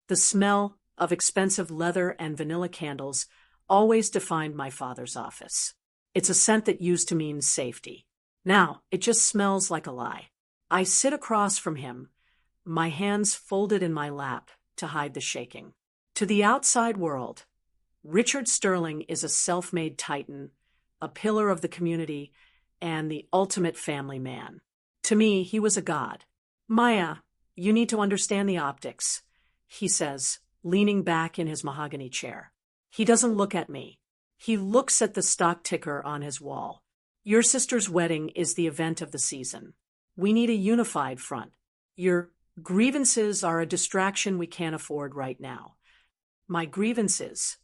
The smell of expensive leather and vanilla candles always defined my father's office. It's a scent that used to mean safety. Now, it just smells like a lie. I sit across from him, my hands folded in my lap to hide the shaking. To the outside world, Richard Sterling is a self-made titan, a pillar of the community, and the ultimate family man. To me, he was a god. Maya, you need to understand the optics, he says, leaning back in his mahogany chair. He doesn't look at me. He looks at the stock ticker on his wall. Your sister's wedding is the event of the season. We need a unified front. Your grievances are a distraction we can't afford right now. My grievances.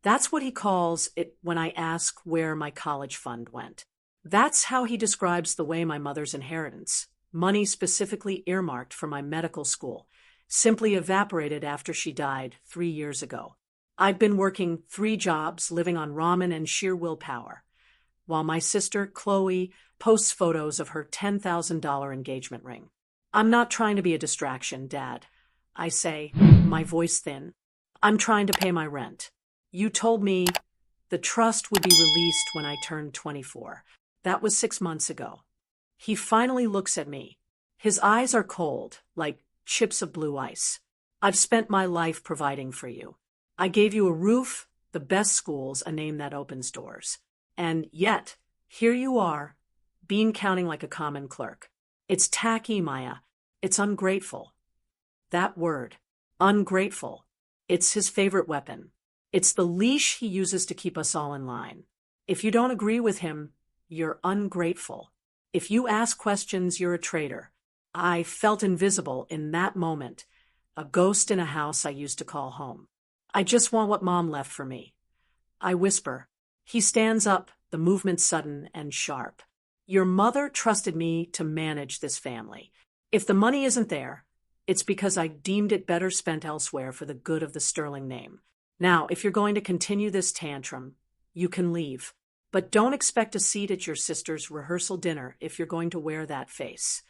That's what he calls it when I ask where my college fund went. That's how he describes the way my mother's inheritance, money specifically earmarked for my medical school, simply evaporated after she died 3 years ago. I've been working 3 jobs, living on ramen and sheer willpower, while my sister, Chloe, posts photos of her $10,000 engagement ring. I'm not trying to be a distraction, Dad, I say, my voice thin. I'm trying to pay my rent. You told me the trust would be released when I turned 24. That was 6 months ago. He finally looks at me. His eyes are cold, like chips of blue ice. I've spent my life providing for you. I gave you a roof, the best schools, a name that opens doors. And yet, here you are, bean counting like a common clerk. It's tacky, Maya. It's ungrateful. That word, ungrateful, it's his favorite weapon. It's the leash he uses to keep us all in line. If you don't agree with him, you're ungrateful. If you ask questions, you're a traitor. I felt invisible in that moment, a ghost in a house I used to call home. I just want what Mom left for me. I whisper. He stands up, the movement sudden and sharp. Your mother trusted me to manage this family. If the money isn't there, it's because I deemed it better spent elsewhere for the good of the Sterling name. Now, if you're going to continue this tantrum, you can leave. But don't expect a seat at your sister's rehearsal dinner if you're going to wear that face.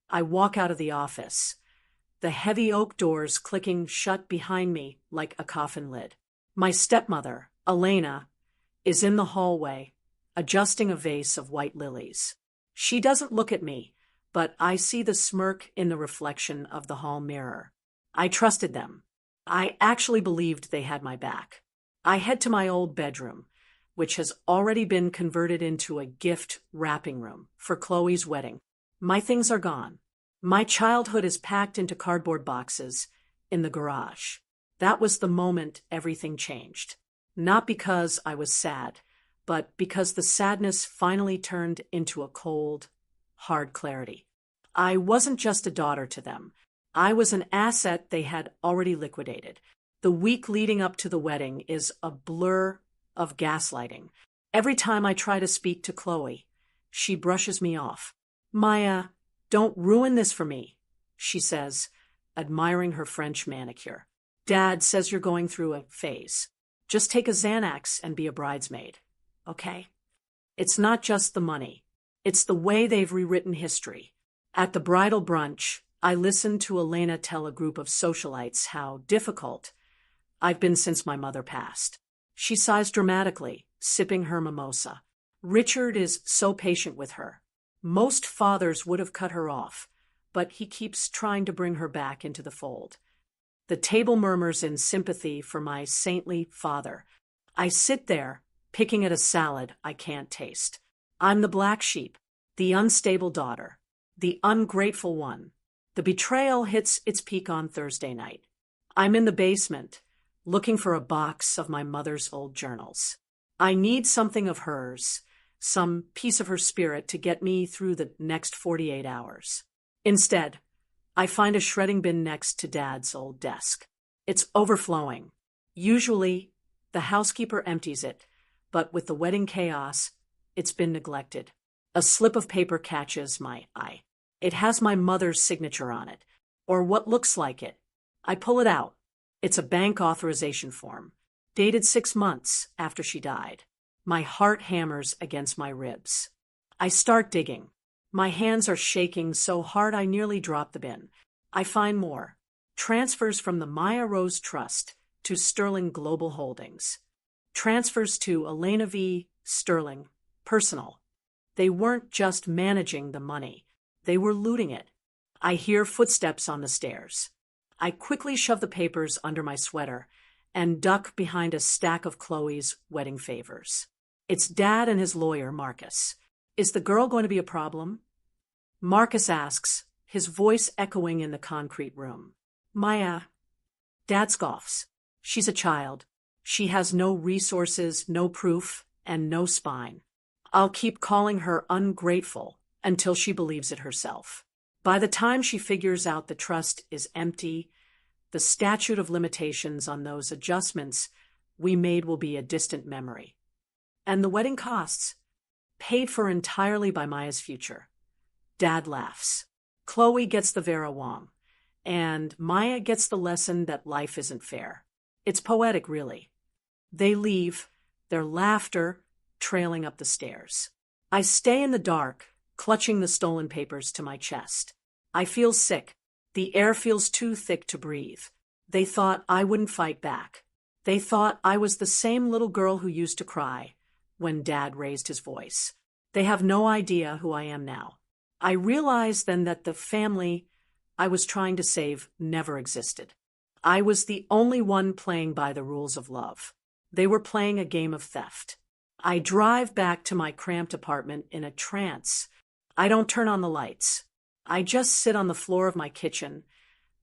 I walk out of the office, the heavy oak doors clicking shut behind me like a coffin lid. My stepmother, Elena, is in the hallway, adjusting a vase of white lilies. She doesn't look at me, but I see the smirk in the reflection of the hall mirror. I trusted them. I actually believed they had my back. I head to my old bedroom, which has already been converted into a gift wrapping room for Chloe's wedding. My things are gone. My childhood is packed into cardboard boxes in the garage. That was the moment everything changed. Not because I was sad, but because the sadness finally turned into a cold, hard clarity. I wasn't just a daughter to them. I was an asset they had already liquidated. The week leading up to the wedding is a blur of gaslighting. Every time I try to speak to Chloe, she brushes me off. Maya, don't ruin this for me, she says, admiring her French manicure. Dad says you're going through a phase. Just take a Xanax and be a bridesmaid, okay? It's not just the money. It's the way they've rewritten history. At the bridal brunch, I listened to Elena tell a group of socialites how difficult I've been since my mother passed. She sighs dramatically, sipping her mimosa. Richard is so patient with her. Most fathers would have cut her off, but he keeps trying to bring her back into the fold. The table murmurs in sympathy for my saintly father. I sit there, picking at a salad I can't taste. I'm the black sheep, the unstable daughter, the ungrateful one. The betrayal hits its peak on Thursday night. I'm in the basement, looking for a box of my mother's old journals. I need something of hers, some piece of her spirit to get me through the next 48 hours. Instead, I find a shredding bin next to Dad's old desk. It's overflowing. Usually, the housekeeper empties it, but with the wedding chaos, it's been neglected. A slip of paper catches my eye. It has my mother's signature on it, or what looks like it. I pull it out. It's a bank authorization form, dated 6 months after she died. My heart hammers against my ribs. I start digging. My hands are shaking so hard I nearly drop the bin. I find more. Transfers from the Maya Rose Trust to Sterling Global Holdings. Transfers to Elena V. Sterling, personal. They weren't just managing the money. They were looting it. I hear footsteps on the stairs. I quickly shove the papers under my sweater and duck behind a stack of Chloe's wedding favors. It's Dad and his lawyer, Marcus. Is the girl going to be a problem? Marcus asks, his voice echoing in the concrete room. Maya. Dad scoffs. She's a child. She has no resources, no proof, and no spine. I'll keep calling her ungrateful until she believes it herself. By the time she figures out the trust is empty, the statute of limitations on those adjustments we made will be a distant memory. And the wedding costs, paid for entirely by Maya's future. Dad laughs. Chloe gets the Vera Wong, and Maya gets the lesson that life isn't fair. It's poetic, really. They leave, their laughter trailing up the stairs. I stay in the dark, clutching the stolen papers to my chest. I feel sick. The air feels too thick to breathe. They thought I wouldn't fight back. They thought I was the same little girl who used to cry when Dad raised his voice. They have no idea who I am now. I realized then that the family I was trying to save never existed. I was the only one playing by the rules of love. They were playing a game of theft. I drive back to my cramped apartment in a trance. I don't turn on the lights. I just sit on the floor of my kitchen,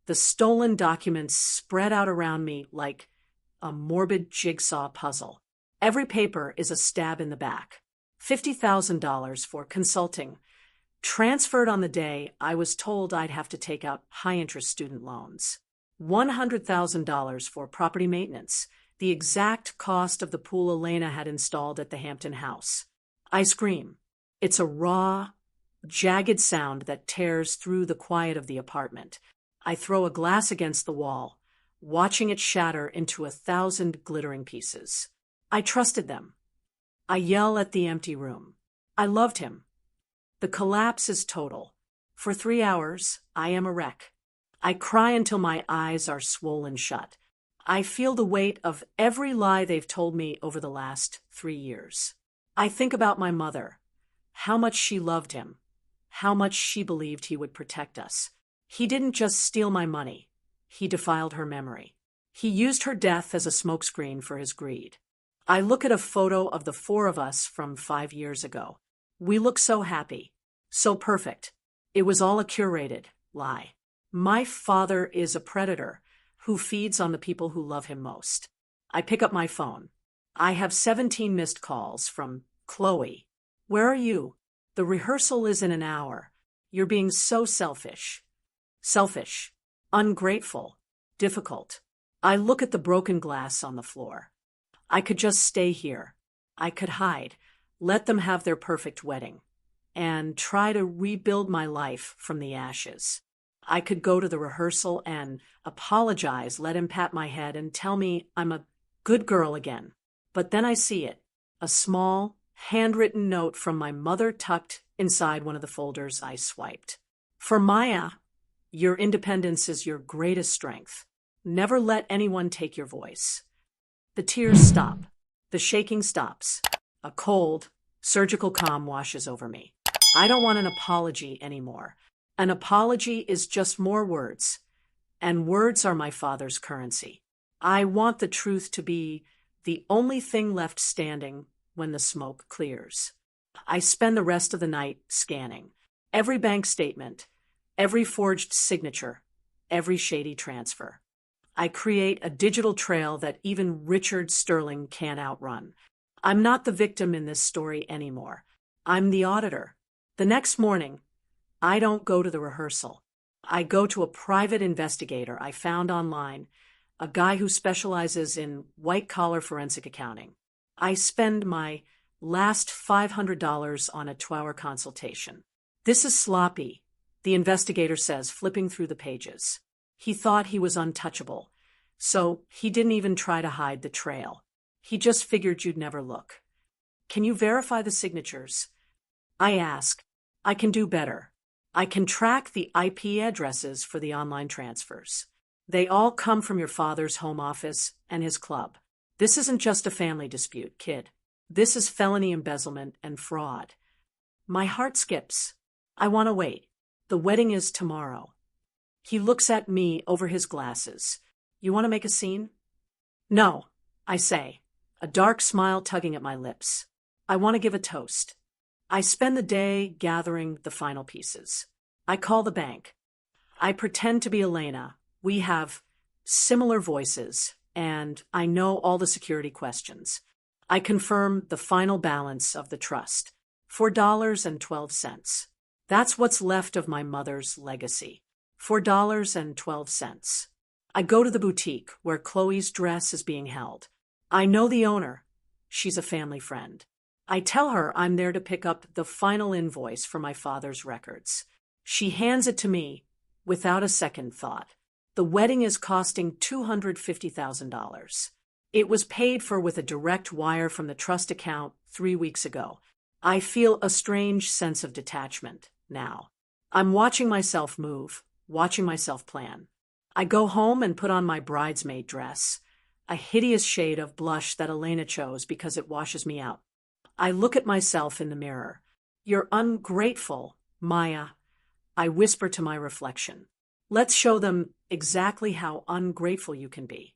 the stolen documents spread out around me like a morbid jigsaw puzzle. Every paper is a stab in the back. $50,000 for consulting, transferred on the day I was told I'd have to take out high-interest student loans. $100,000 for property maintenance, the exact cost of the pool Elena had installed at the Hampton house. I scream. It's a raw, jagged sound that tears through the quiet of the apartment. I throw a glass against the wall, watching it shatter into 1,000 glittering pieces. I trusted them. I yell at the empty room. I loved him. The collapse is total. For 3 hours, I am a wreck. I cry until my eyes are swollen shut. I feel the weight of every lie they've told me over the last 3 years. I think about my mother, how much she loved him, how much she believed he would protect us. He didn't just steal my money. He defiled her memory. He used her death as a smokescreen for his greed. I look at a photo of the 4 of us from 5 years ago. We look so happy, so perfect. It was all a curated lie. My father is a predator who feeds on the people who love him most. I pick up my phone. I have 17 missed calls from Chloe. Where are you? The rehearsal is in an hour. You're being so selfish. Selfish, ungrateful, difficult. I look at the broken glass on the floor. I could just stay here. I could hide, let them have their perfect wedding, and try to rebuild my life from the ashes. I could go to the rehearsal and apologize, let him pat my head and tell me I'm a good girl again. But then I see it, a small, handwritten note from my mother tucked inside one of the folders I swiped. For Maya, your independence is your greatest strength. Never let anyone take your voice. The tears stop. The shaking stops. A cold, surgical calm washes over me. I don't want an apology anymore. An apology is just more words, and words are my father's currency. I want the truth to be the only thing left standing when the smoke clears. I spend the rest of the night scanning every bank statement, every forged signature, every shady transfer. I create a digital trail that even Richard Sterling can't outrun. I'm not the victim in this story anymore. I'm the auditor. The next morning, I don't go to the rehearsal. I go to a private investigator I found online, a guy who specializes in white-collar forensic accounting. I spend my last $500 on a 2-hour consultation. This is sloppy, the investigator says, flipping through the pages. He thought he was untouchable, so he didn't even try to hide the trail. He just figured you'd never look. Can you verify the signatures? I ask. I can do better. I can track the IP addresses for the online transfers. They all come from your father's home office and his club. This isn't just a family dispute, kid. This is felony embezzlement and fraud. My heart skips. I want to wait. The wedding is tomorrow. He looks at me over his glasses. You want to make a scene? No, I say, a dark smile tugging at my lips. I want to give a toast. I spend the day gathering the final pieces. I call the bank. I pretend to be Elena. We have similar voices, and I know all the security questions. I confirm the final balance of the trust, $4.12. That's what's left of my mother's legacy, $4.12. I go to the boutique where Chloe's dress is being held. I know the owner. She's a family friend. I tell her I'm there to pick up the final invoice for my father's records. She hands it to me without a second thought. The wedding is costing $250,000. It was paid for with a direct wire from the trust account 3 weeks ago. I feel a strange sense of detachment now. I'm watching myself move, watching myself plan. I go home and put on my bridesmaid dress, a hideous shade of blush that Elena chose because it washes me out. I look at myself in the mirror. You're ungrateful, Maya, I whisper to my reflection. Let's show them exactly how ungrateful you can be.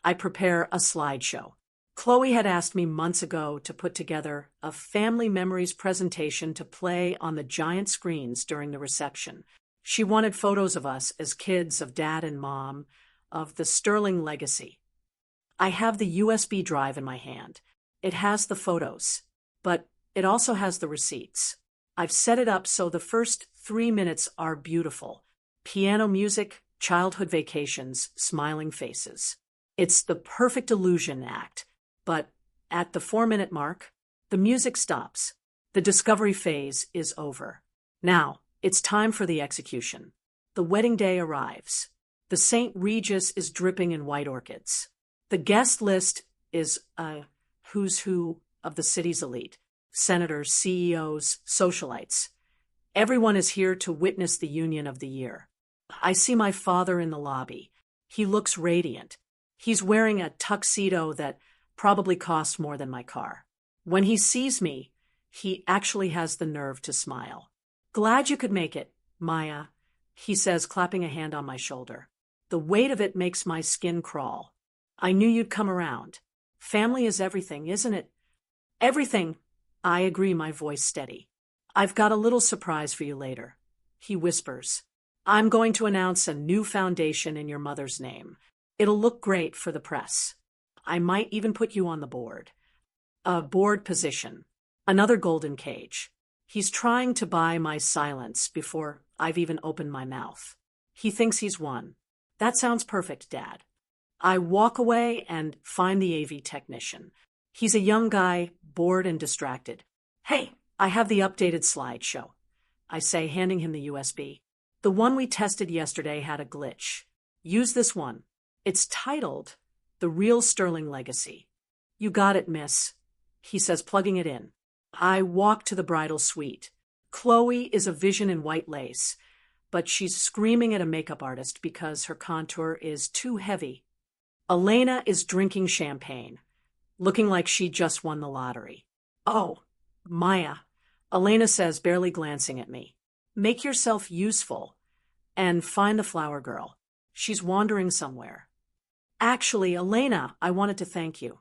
I prepare a slideshow. Chloe had asked me months ago to put together a family memories presentation to play on the giant screens during the reception. She wanted photos of us as kids, of Dad and Mom, of the sterling legacy. I have the USB drive in my hand. It has the photos, but it also has the receipts. I've set it up so the first 3 minutes are beautiful. Piano music, childhood vacations, smiling faces. It's the perfect illusion act, but at the 4-minute mark, the music stops. The discovery phase is over. Now, it's time for the execution. The wedding day arrives. The St. Regis is dripping in white orchids. The guest list is a who's who of the city's elite. Senators, CEOs, socialites. Everyone is here to witness the union of the year. I see my father in the lobby. He looks radiant. He's wearing a tuxedo that probably cost more than my car. When he sees me, he actually has the nerve to smile. Glad you could make it, Maya, he says, clapping a hand on my shoulder. The weight of it makes my skin crawl. I knew you'd come around. Family is everything, isn't it? Everything, I agree, my voice steady. I've got a little surprise for you later, he whispers. I'm going to announce a new foundation in your mother's name. It'll look great for the press. I might even put you on the board. A board position. Another golden cage. He's trying to buy my silence before I've even opened my mouth. He thinks he's won. That sounds perfect, Dad. I walk away and find the AV technician. He's a young guy, bored and distracted. Hey, I have the updated slideshow, I say, handing him the USB. The one we tested yesterday had a glitch. Use this one. It's titled, The Real Sterling Legacy. You got it, miss, he says, plugging it in. I walk to the bridal suite. Chloe is a vision in white lace, but she's screaming at a makeup artist because her contour is too heavy. Elena is drinking champagne, looking like she just won the lottery. Oh, Maya, Elena says, barely glancing at me. Make yourself useful and find the flower girl. She's wandering somewhere. Actually, Elena, I wanted to thank you,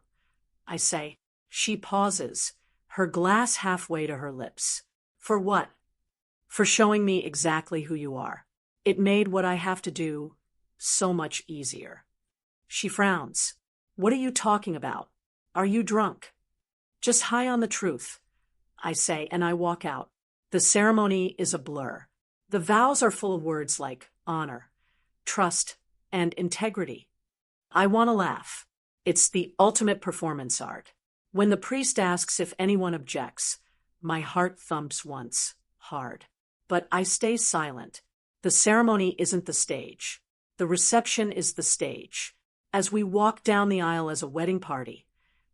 I say. She pauses, her glass halfway to her lips. For what? For showing me exactly who you are. It made what I have to do so much easier. She frowns. What are you talking about? Are you drunk? Just high on the truth, I say, and I walk out. The ceremony is a blur. The vows are full of words like honor, trust, and integrity. I want to laugh. It's the ultimate performance art. When the priest asks if anyone objects, my heart thumps once, hard. But I stay silent. The ceremony isn't the stage. The reception is the stage. As we walk down the aisle as a wedding party,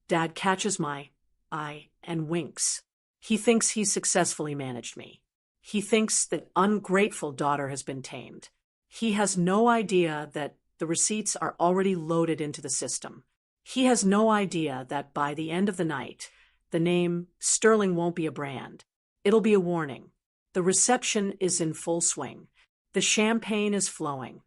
Dad catches my eye and winks. He thinks he's successfully managed me. He thinks that ungrateful daughter has been tamed. He has no idea that The receipts are already loaded into the system. He has no idea that by the end of the night, the name Sterling won't be a brand. It'll be a warning. The reception is in full swing. The champagne is flowing,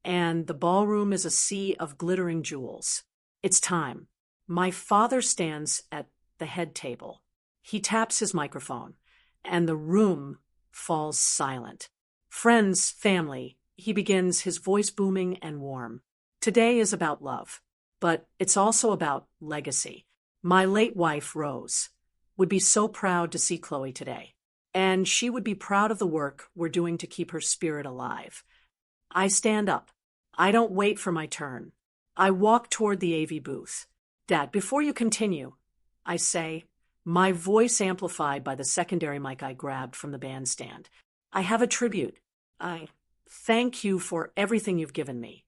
and the ballroom is a sea of glittering jewels. It's time. My father stands at the head table. He taps his microphone, and the room falls silent. Friends, family, he begins, his voice booming and warm. Today is about love, but it's also about legacy. My late wife, Rose, would be so proud to see Chloe today, and she would be proud of the work we're doing to keep her spirit alive. I stand up. I don't wait for my turn. I walk toward the AV booth. Dad, before you continue, I say, my voice amplified by the secondary mic I grabbed from the bandstand. I have a tribute. I thank you for everything you've given me.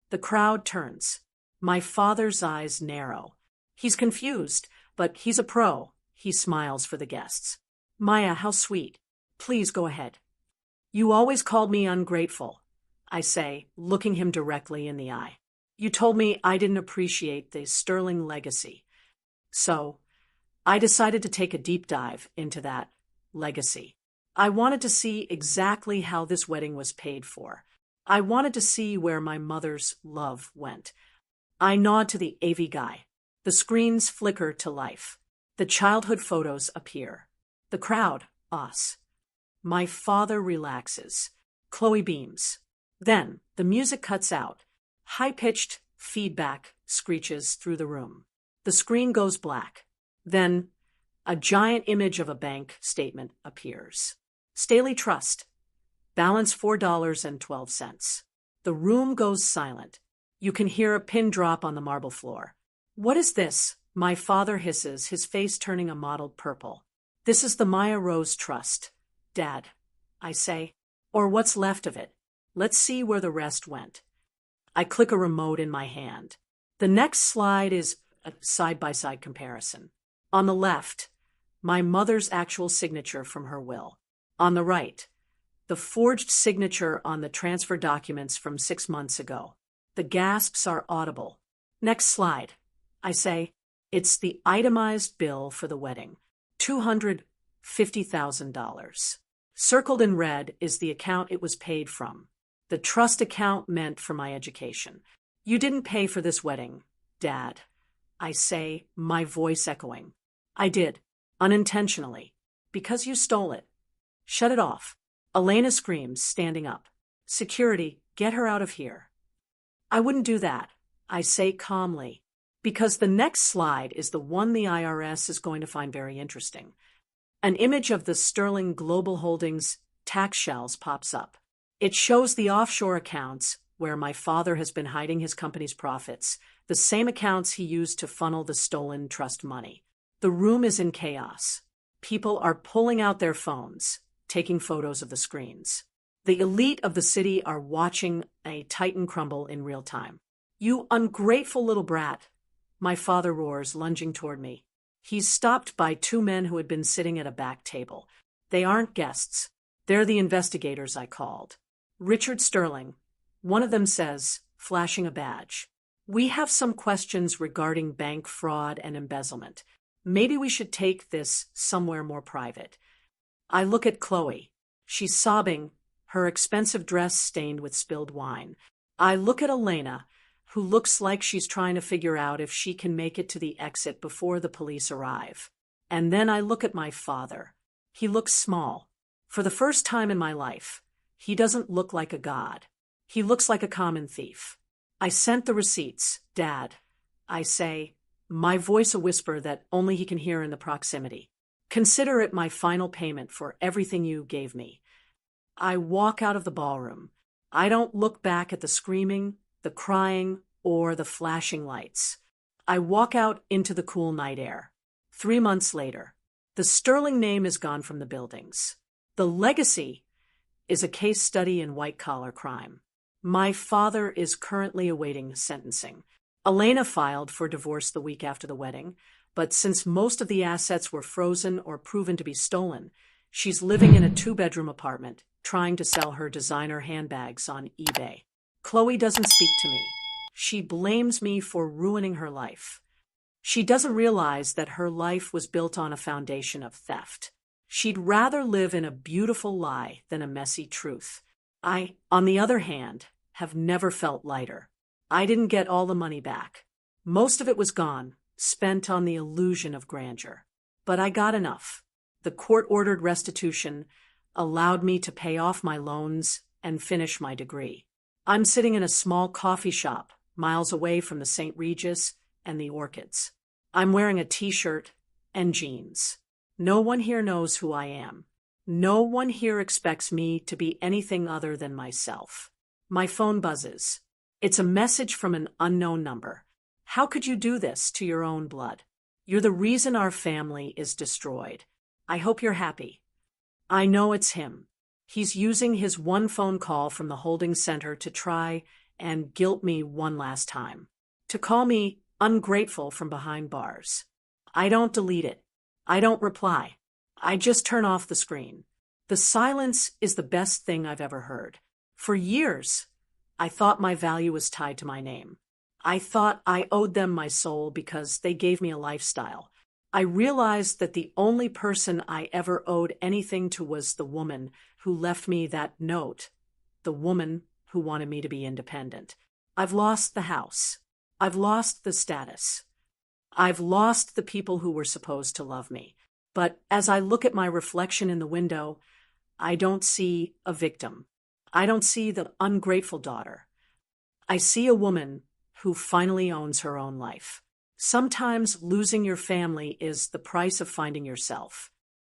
The crowd turns. My father's eyes narrow. He's confused, but he's a pro. He smiles for the guests. Maya, how sweet. Please go ahead. You always called me ungrateful, I say, looking him directly in the eye. You told me I didn't appreciate the Sterling legacy. So, I decided to take a deep dive into that legacy. I wanted to see exactly how this wedding was paid for. I wanted to see where my mother's love went. I nod to the AV guy. The screens flicker to life. The childhood photos appear. The crowd, us. My father relaxes. Chloe beams. Then, the music cuts out. High-pitched feedback screeches through the room. The screen goes black. Then, a giant image of a bank statement appears. Staley Trust. Balance $4.12. The room goes silent. You can hear a pin drop on the marble floor. What is this? My father hisses, his face turning a mottled purple. This is the Maya Rose Trust, Dad, I say. Or what's left of it. Let's see where the rest went. I click a remote in my hand. The next slide is a side-by-side comparison. On the left, my mother's actual signature from her will. On the right, the forged signature on the transfer documents from 6 months ago. The gasps are audible. Next slide, I say. It's the itemized bill for the wedding. $250,000. Circled in red is the account it was paid from. The trust account meant for my education. You didn't pay for this wedding, Dad, I say, my voice echoing. I did, unintentionally, because you stole it. Shut it off. Elena screams, standing up. Security, get her out of here. I wouldn't do that, I say calmly, because the next slide is the one the IRS is going to find very interesting. An image of the Sterling Global Holdings tax shells pops up. It shows the offshore accounts where my father has been hiding his company's profits, the same accounts he used to funnel the stolen trust money. The room is in chaos. People are pulling out their phones, taking photos of the screens. The elite of the city are watching a titan crumble in real time. You ungrateful little brat, my father roars, lunging toward me. He's stopped by 2 men who had been sitting at a back table. They aren't guests. They're the investigators I called. Richard Sterling, one of them says, flashing a badge. We have some questions regarding bank fraud and embezzlement. Maybe we should take this somewhere more private. I look at Chloe. She's sobbing, her expensive dress stained with spilled wine. I look at Elena, who looks like she's trying to figure out if she can make it to the exit before the police arrive. And then I look at my father. He looks small. For the first time in my life, he doesn't look like a god. He looks like a common thief. I sent the receipts, Dad, I say, my voice a whisper that only he can hear in the proximity. Consider it my final payment for everything you gave me. I walk out of the ballroom. I don't look back at the screaming, the crying, or the flashing lights. I walk out into the cool night air. 3 months later, the Sterling name is gone from the buildings. The legacy is a case study in white-collar crime. My father is currently awaiting sentencing. Elena filed for divorce the week after the wedding, but since most of the assets were frozen or proven to be stolen, she's living in a 2-bedroom apartment, trying to sell her designer handbags on eBay. Chloe doesn't speak to me. She blames me for ruining her life. She doesn't realize that her life was built on a foundation of theft. She'd rather live in a beautiful lie than a messy truth. I, on the other hand, have never felt lighter. I didn't get all the money back. Most of it was gone, spent on the illusion of grandeur. But I got enough. The court-ordered restitution allowed me to pay off my loans and finish my degree. I'm sitting in a small coffee shop, miles away from the St. Regis and the Orchids. I'm wearing a t-shirt and jeans. No one here knows who I am. No one here expects me to be anything other than myself. My phone buzzes. It's a message from an unknown number. How could you do this to your own blood? You're the reason our family is destroyed. I hope you're happy. I know it's him. He's using his one phone call from the holding center to try and guilt me one last time. To call me ungrateful from behind bars. I don't delete it. I don't reply. I just turn off the screen. The silence is the best thing I've ever heard. For years, I thought my value was tied to my name. I thought I owed them my soul because they gave me a lifestyle. I realized that the only person I ever owed anything to was the woman who left me that note, the woman who wanted me to be independent. I've lost the house. I've lost the status. I've lost the people who were supposed to love me. But as I look at my reflection in the window, I don't see a victim. I don't see the ungrateful daughter. I see a woman who finally owns her own life. Sometimes losing your family is the price of finding yourself.